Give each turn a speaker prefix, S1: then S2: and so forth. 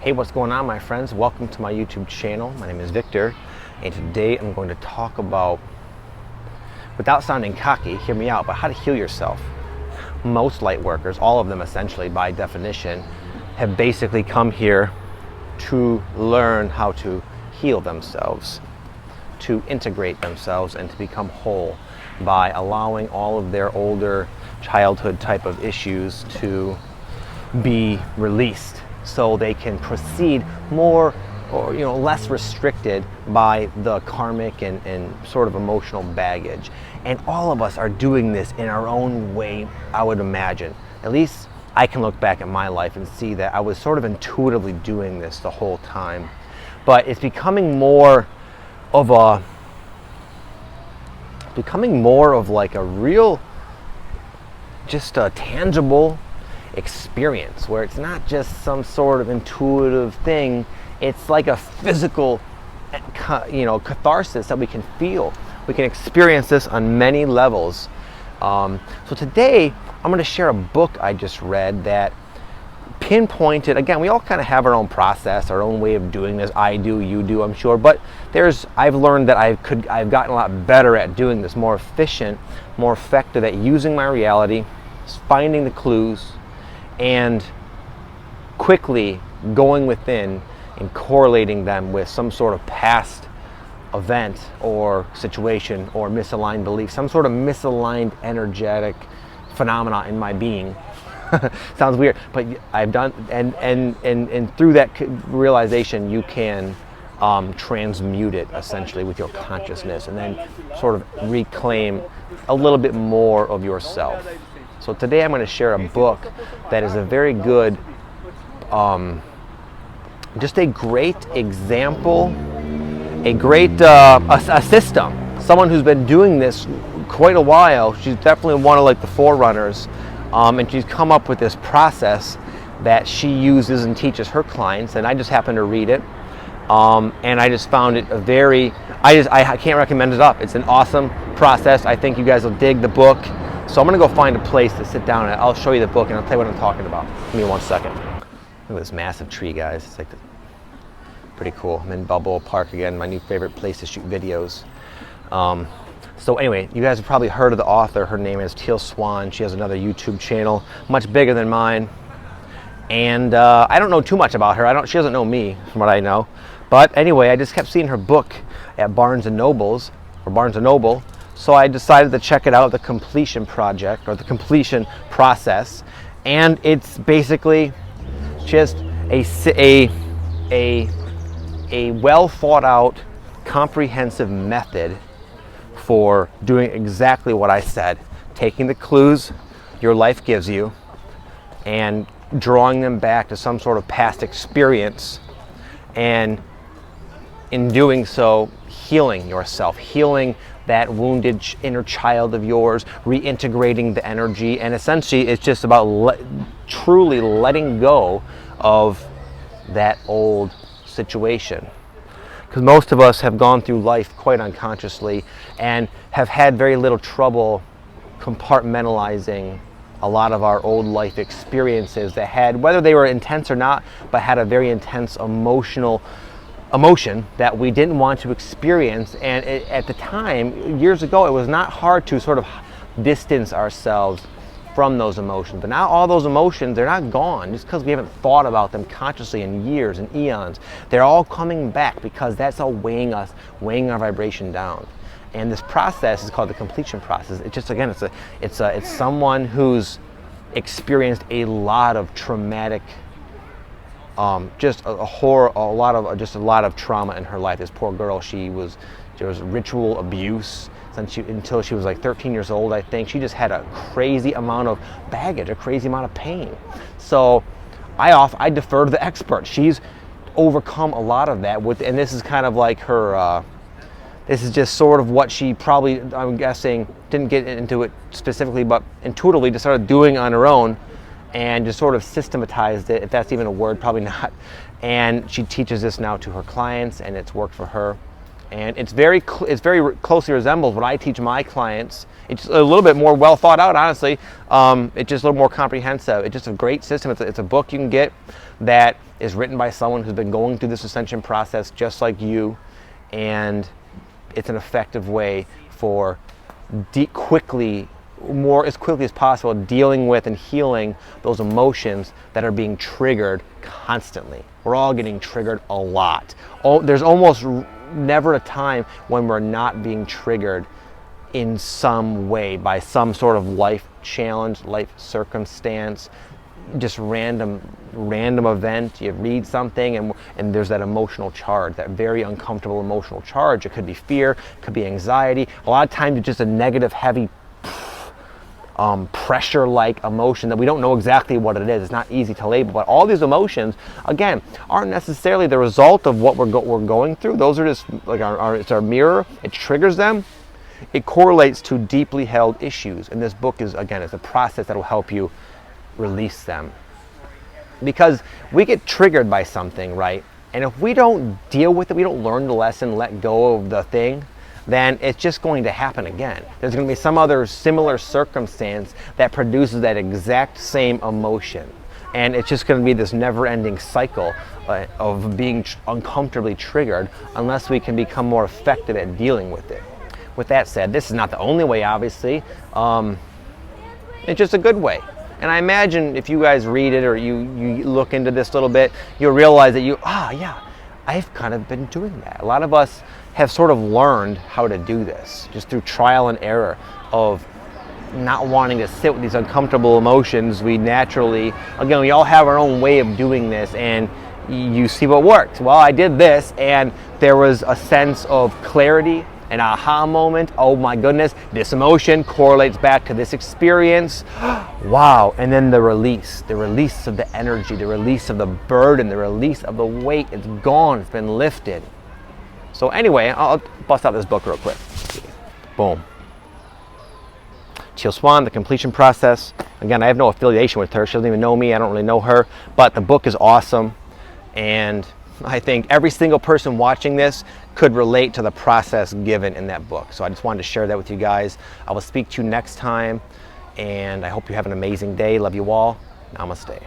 S1: Hey, what's going on, my friends? Welcome to my YouTube channel. My name is Victor, and today I'm going to talk about, without sounding cocky, hear me out, but how to heal yourself. Most light workers, all of them essentially by definition, have basically come here to learn how to heal themselves, to integrate themselves, and to become whole by allowing all of their older childhood type of issues to be released, so they can proceed more or less restricted by the karmic and sort of emotional baggage. And all of us are doing this in our own way, I would imagine. At least I can look back at my life and see that I was sort of intuitively doing this the whole time. But it's becoming more of like a real, just a tangible experience where it's not just some sort of intuitive thing. It's like a physical catharsis that we can feel. We can experience this on many levels. So today I'm going to share a book I just read that pinpointed, again, we all kind of have our own process, our own way of doing this. I do, you do, I'm sure, but I've learned that I've gotten a lot better at doing this, more efficient, more effective at using my reality, finding the clues, and quickly going within and correlating them with some sort of past event or situation or misaligned belief, some sort of misaligned energetic phenomena in my being. Sounds weird, but I've done, and through that realization, you can transmute it essentially with your consciousness, and then sort of reclaim a little bit more of yourself. So today I'm going to share a book that is a very good, just a great example, a great a system. Someone who's been doing this quite a while. She's definitely one of like the forerunners, and she's come up with this process that she uses and teaches her clients. And I just happened to read it, and I just found it I can't recommend it enough. It's an awesome process. I think you guys will dig the book. So I'm going to go find a place to sit down and I'll show you the book and I'll tell you what I'm talking about. Give me 1 second. Look at this massive tree, guys. It's like pretty cool. I'm in Balboa Park again, my new favorite place to shoot videos. So anyway, you guys have probably heard of the author. Her name is Teal Swan. She has another YouTube channel, much bigger than mine. And I don't know too much about her. She doesn't know me, from what I know. But anyway, I just kept seeing her book at Barnes & Noble. So I decided to check it out, the Completion Project, or the Completion Process. And it's basically just a well thought out, comprehensive method for doing exactly what I said. Taking the clues your life gives you and drawing them back to some sort of past experience, and in doing so, healing yourself, healing that wounded inner child of yours, reintegrating the energy, and essentially it's just about truly letting go of that old situation. Because most of us have gone through life quite unconsciously and have had very little trouble compartmentalizing a lot of our old life experiences that had, whether they were intense or not, but had a very intense emotion that we didn't want to experience. And at the time, years ago, it was not hard to sort of distance ourselves from those emotions. But now all those emotions, they're not gone just because we haven't thought about them consciously in years and eons. They're all coming back because that's all weighing our vibration down. And this process is called the completion process. It's just, again, it's someone who's experienced a lot of traumatic, just a lot of trauma in her life. This poor girl, there was ritual abuse until she was like 13 years old, I think. She just had a crazy amount of baggage, a crazy amount of pain. So I defer to the expert. She's overcome a lot of that and this is kind of like her, this is just sort of what she probably, I'm guessing, didn't get into it specifically, but intuitively just started doing on her own, and just sort of systematized it, if that's even a word, probably not. And she teaches this now to her clients, and it's worked for her. And it's very closely resembles what I teach my clients. It's a little bit more well thought out, honestly. It's just a little more comprehensive. It's just a great system. It's a book you can get that is written by someone who's been going through this ascension process just like you, and it's an effective way for as quickly as possible dealing with and healing those emotions that are being triggered constantly. We're all getting triggered a lot. There's almost never a time when we're not being triggered in some way by some sort of life challenge, life circumstance, just random event. You read something and there's that emotional charge, that very uncomfortable emotional charge. It could be fear, it could be anxiety. A lot of times it's just a negative, heavy pressure-like emotion that we don't know exactly what it is. It's not easy to label, but all these emotions, again, aren't necessarily the result of what we're going through. Those are just like it's our mirror. It triggers them. It correlates to deeply held issues, and this book is, again, it's a process that will help you release them. Because we get triggered by something, right? And if we don't deal with it, we don't learn the lesson, let go of the thing, then it's just going to happen again. There's going to be some other similar circumstance that produces that exact same emotion. And it's just going to be this never-ending cycle of being uncomfortably triggered unless we can become more effective at dealing with it. With that said, this is not the only way, obviously. It's just a good way. And I imagine if you guys read it or you look into this a little bit, you'll realize that yeah, I've kind of been doing that. A lot of us have sort of learned how to do this just through trial and error of not wanting to sit with these uncomfortable emotions. We naturally, again, we all have our own way of doing this, and you see what works. Well, I did this and there was a sense of clarity, an aha moment. Oh my goodness, this emotion correlates back to this experience. Wow. And then the release of the energy, the release of the burden, the release of the weight. It's gone, it's been lifted. So anyway, I'll bust out this book real quick. Boom. Teal Swan, The Completion Process. Again, I have no affiliation with her. She doesn't even know me. I don't really know her. But the book is awesome. And I think every single person watching this could relate to the process given in that book. So I just wanted to share that with you guys. I will speak to you next time. And I hope you have an amazing day. Love you all. Namaste.